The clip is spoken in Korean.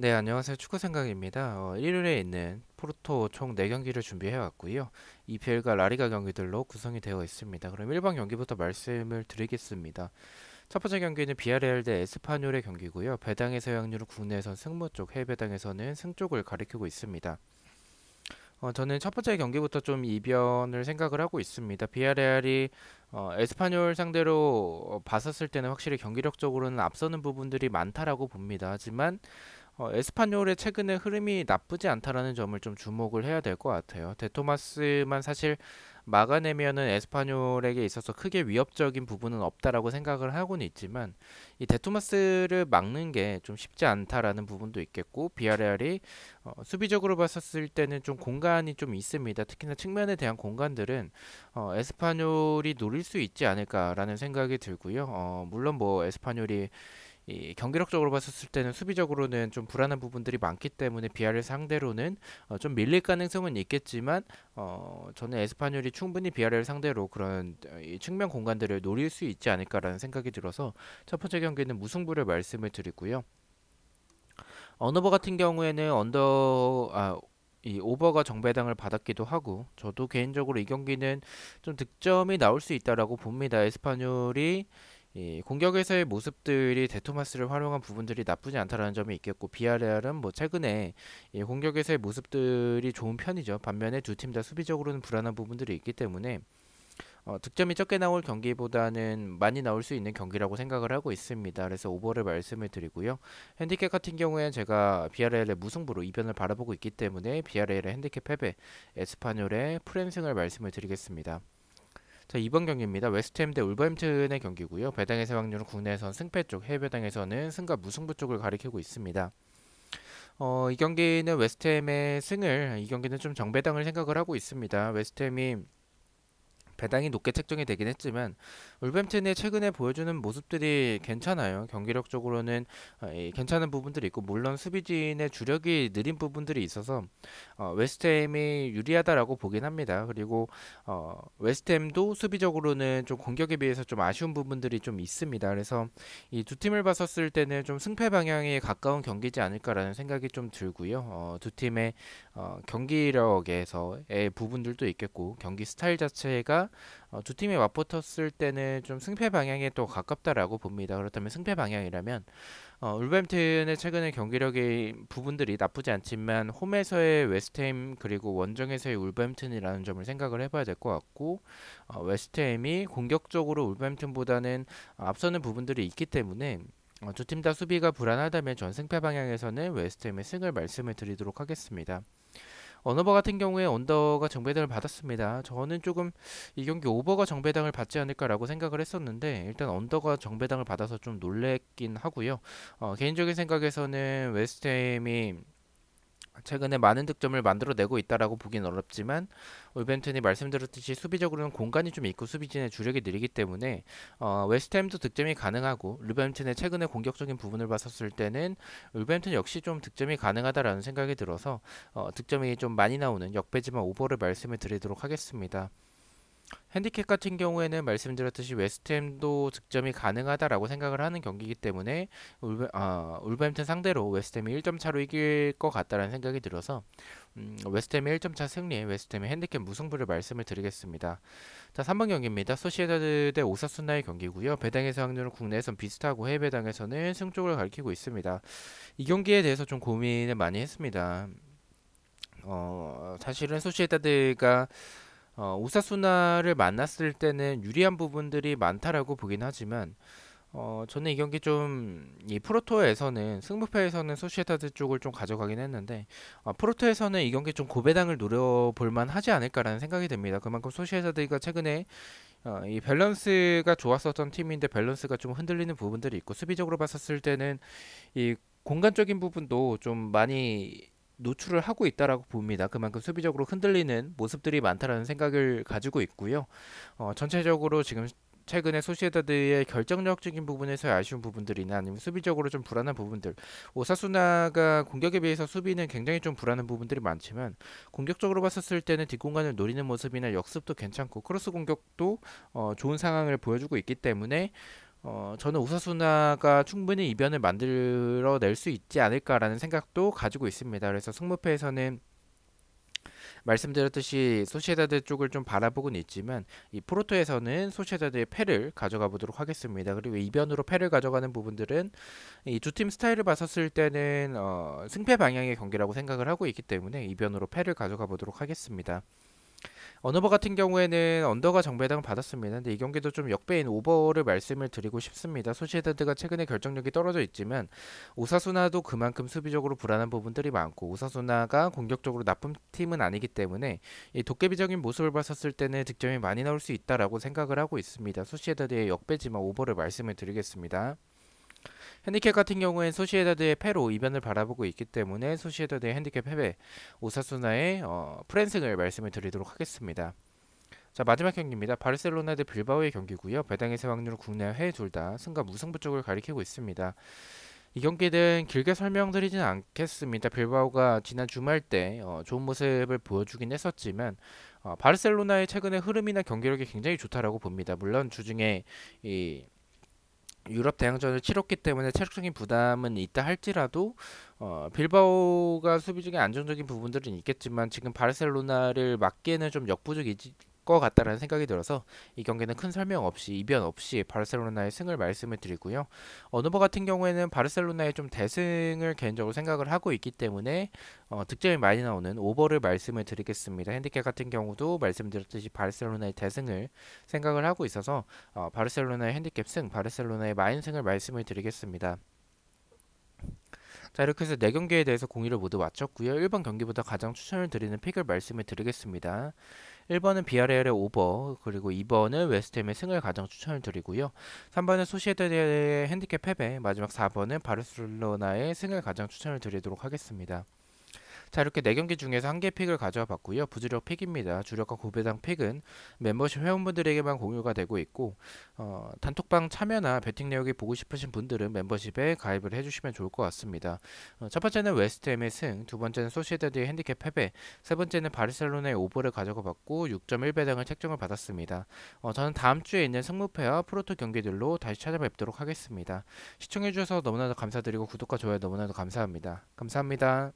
네, 안녕하세요. 축구생각입니다. 일요일에 있는 포르토 총 4경기를 준비해 왔고요. EPL과 라리가 경기들로 구성이 되어 있습니다. 그럼 1번 경기부터 말씀을 드리겠습니다. 첫 번째 경기는 비아레알 대 에스파뇰의 경기고요. 배당에서의 확률은 국내에선 승무 쪽, 해외 배당에서는 승 쪽을 가리키고 있습니다. 저는 첫 번째 경기부터 좀 이변을 생각을 하고 있습니다. 비아레알이 에스파뇰 상대로 봤었을 때는 확실히 경기력적으로는 앞서는 부분들이 많다라고 봅니다. 하지만 에스파뇰의 최근의 흐름이 나쁘지 않다라는 점을 좀 주목을 해야 될 것 같아요. 데토마스만 사실 막아내면은 에스파뇰에게 있어서 크게 위협적인 부분은 없다라고 생각을 하고는 있지만 이 데토마스를 막는 게 좀 쉽지 않다라는 부분도 있겠고 비아레알이 수비적으로 봤었을 때는 좀 공간이 좀 있습니다. 특히나 측면에 대한 공간들은 에스파뇰이 노릴 수 있지 않을까라는 생각이 들고요. 물론 뭐 에스파뇰이 이 경기력적으로 봤었을 때는 수비적으로는 좀 불안한 부분들이 많기 때문에 비아를 상대로는 좀 밀릴 가능성은 있겠지만 저는 에스파뇰이 충분히 비아를 상대로 그런 이 측면 공간들을 노릴 수 있지 않을까라는 생각이 들어서 첫 번째 경기는 무승부를 말씀을 드리고요. 언어버 같은 경우에는 이 오버가 정배당을 받았기도 하고 저도 개인적으로 이 경기는 좀 득점이 나올 수 있다라고 봅니다. 에스파뇰이 이 공격에서의 모습들이 데토마스를 활용한 부분들이 나쁘지 않다라는 점이 있겠고 비아레알은 뭐 최근에 이 공격에서의 모습들이 좋은 편이죠. 반면에 두 팀 다 수비적으로는 불안한 부분들이 있기 때문에 득점이 적게 나올 경기보다는 많이 나올 수 있는 경기라고 생각을 하고 있습니다. 그래서 오버를 말씀을 드리고요. 핸디캡 같은 경우에는 제가 비아레알의 무승부로 이변을 바라보고 있기 때문에 비아레알의 핸디캡 패배, 에스파뇰의 프랜승을 말씀을 드리겠습니다. 자, 이번 경기입니다. 웨스트햄 대 울버햄튼의 경기고요. 배당에서 확률은 국내에선 승패 쪽, 해외 배당에서는 승과 무승부 쪽을 가리키고 있습니다. 이 경기는 웨스트햄의 승을 이 경기는 좀 정배당을 생각을 하고 있습니다. 웨스트햄이 배당이 높게 책정이 되긴 했지만 울버햄튼이 최근에 보여주는 모습들이 괜찮아요. 경기력적으로는 괜찮은 부분들이 있고 물론 수비진의 주력이 느린 부분들이 있어서 웨스트햄이 유리하다라고 보긴 합니다. 그리고 웨스트햄도 수비적으로는 좀 공격에 비해서 좀 아쉬운 부분들이 좀 있습니다. 그래서 이 두 팀을 봤었을 때는 좀 승패 방향에 가까운 경기지 않을까라는 생각이 좀 들고요. 두 팀의 경기력에서의 부분들도 있겠고 경기 스타일 자체가 두 팀이 맞붙었을 때는 좀 승패 방향에 또 가깝다라고 봅니다. 그렇다면 승패 방향이라면 울버햄튼의 최근의 경기력의 부분들이 나쁘지 않지만 홈에서의 웨스트햄 그리고 원정에서의 울버햄튼이라는 점을 생각을 해봐야 될 것 같고 웨스트햄이 공격적으로 울버햄튼보다는 앞서는 부분들이 있기 때문에 두 팀 다 수비가 불안하다면 전 승패 방향에서는 웨스트햄의 승을 말씀을 드리도록 하겠습니다. 언어버 같은 경우에 언더가 정배당을 받았습니다. 저는 조금 이 경기 오버가 정배당을 받지 않을까라고 생각을 했었는데 일단 언더가 정배당을 받아서 좀 놀랬긴 하고요. 개인적인 생각에서는 웨스트햄이 최근에 많은 득점을 만들어내고 있다라고 보긴 어렵지만 울버햄튼이 말씀드렸듯이 수비적으로는 공간이 좀 있고 수비진의 주력이 느리기 때문에 웨스트햄도 득점이 가능하고 울버햄튼의 최근의 공격적인 부분을 봤었을 때는 울버햄튼 역시 좀 득점이 가능하다라는 생각이 들어서 득점이 좀 많이 나오는 역배지만 오버를 말씀을 드리도록 하겠습니다. 핸디캡 같은 경우에는 말씀드렸듯이 웨스트햄도 득점이 가능하다라고 생각을 하는 경기이기 때문에 울버햄튼 상대로 웨스트햄이 1점 차로 이길 것 같다라는 생각이 들어서 웨스트햄의 1점 차 승리에 웨스트햄의 핸디캡 무승부를 말씀을 드리겠습니다. 자, 3번 경기입니다. 소시에다드 대 오사수나의 경기고요. 배당에서 확률은 국내에선 비슷하고 해외 배당에서는 승 쪽을 가리키고 있습니다. 이 경기에 대해서 좀 고민을 많이 했습니다. 사실은 소시에다드가 오사수나를 만났을 때는 유리한 부분들이 많다라고 보긴 하지만 저는 이 경기 좀 이 프로토에서는 승부패에서는 소시에다드 쪽을 좀 가져가긴 했는데 프로토에서는 이 경기 좀 고배당을 노려볼 만하지 않을까라는 생각이 듭니다. 그만큼 소시에다드가 최근에 이 밸런스가 좋았었던 팀인데 밸런스가 좀 흔들리는 부분들이 있고 수비적으로 봤었을 때는 이 공간적인 부분도 좀 많이 노출을 하고 있다라고 봅니다. 그만큼 수비적으로 흔들리는 모습들이 많다라는 생각을 가지고 있고요. 전체적으로 지금 최근에 소시에다드의 결정력적인 부분에서의 아쉬운 부분들이나 아니면 수비적으로 좀 불안한 부분들 오사수나가 공격에 비해서 수비는 굉장히 좀 불안한 부분들이 많지만 공격적으로 봤었을 때는 뒷공간을 노리는 모습이나 역습도 괜찮고 크로스 공격도 좋은 상황을 보여주고 있기 때문에 저는 오사수나가 충분히 이변을 만들어낼 수 있지 않을까라는 생각도 가지고 있습니다. 그래서 승무패에서는 말씀드렸듯이 소시에다드 쪽을 좀 바라보고는 있지만 이 포르토에서는 소시에다드의 패를 가져가 보도록 하겠습니다. 그리고 이변으로 패를 가져가는 부분들은 이 두 팀 스타일을 봤었을 때는 승패 방향의 경기라고 생각을 하고 있기 때문에 이변으로 패를 가져가 보도록 하겠습니다. 언어버 같은 경우에는 언더가 정배당 받았습니다. 근데 이 경기도 좀 역배인 오버를 말씀을 드리고 싶습니다. 소시에다드가 최근에 결정력이 떨어져 있지만 오사수나도 그만큼 수비적으로 불안한 부분들이 많고 오사수나가 공격적으로 나쁜 팀은 아니기 때문에 이 도깨비적인 모습을 봤었을 때는 득점이 많이 나올 수 있다라고 생각을 하고 있습니다. 소시에다드의 역배지만 오버를 말씀을 드리겠습니다. 핸디캡 같은 경우엔 소시에다드의 패로 이변을 바라보고 있기 때문에 소시에다드의 핸디캡 패배, 오사수나의 프랜승을 말씀을 드리도록 하겠습니다. 자, 마지막 경기입니다. 바르셀로나 대 빌바오의 경기고요. 배당의 세 확률은 국내와 해외 둘 다 승과 무승부 쪽을 가리키고 있습니다. 이 경기는 길게 설명드리지는 않겠습니다. 빌바오가 지난 주말 때 좋은 모습을 보여주긴 했었지만 바르셀로나의 최근의 흐름이나 경기력이 굉장히 좋다라고 봅니다. 물론 주중에 이 유럽 대항전을 치렀기 때문에 체력적인 부담은 있다 할지라도 빌바오가 수비적인 안정적인 부분들은 있겠지만 지금 바르셀로나를 막기에는 좀 역부족일 것 같다라는 생각이 들어서 이 경기는 큰 설명 없이 이변 없이 바르셀로나의 승을 말씀을 드리고요. 어느버 같은 경우에는 바르셀로나의 좀 대승을 개인적으로 생각을 하고 있기 때문에 득점이 많이 나오는 오버를 말씀을 드리겠습니다. 핸디캡 같은 경우도 말씀드렸듯이 바르셀로나의 대승을 생각을 하고 있어서 바르셀로나의 핸디캡 승, 바르셀로나의 마인승을 말씀을 드리겠습니다. 자, 이렇게 해서 4경기에 대해서 공의를 모두 마쳤고요. 1번 경기보다 가장 추천을 드리는 픽을 말씀을 드리겠습니다. 1번은 비아레알의 오버, 그리고 2번은 웨스트햄의 승을 가장 추천을 드리고요. 3번은 소시에다드의 핸디캡 패배, 마지막 4번은 바르셀로나의 승을 가장 추천을 드리도록 하겠습니다. 자, 이렇게 4경기 중에서 한 개 픽을 가져와 봤고요. 부주력 픽입니다. 주력과 고배당 픽은 멤버십 회원분들에게만 공유가 되고 있고 단톡방 참여나 배팅 내역이 보고 싶으신 분들은 멤버십에 가입을 해주시면 좋을 것 같습니다. 첫 번째는 웨스트햄의 승, 두 번째는 소시에다드의 핸디캡 패배, 세 번째는 바르셀로나의 오버를 가져가 봤고 6.1배당을 책정을 받았습니다. 저는 다음 주에 있는 승무패와 프로토 경기들로 다시 찾아뵙도록 하겠습니다. 시청해주셔서 너무나도 감사드리고 구독과 좋아요 너무나도 감사합니다. 감사합니다.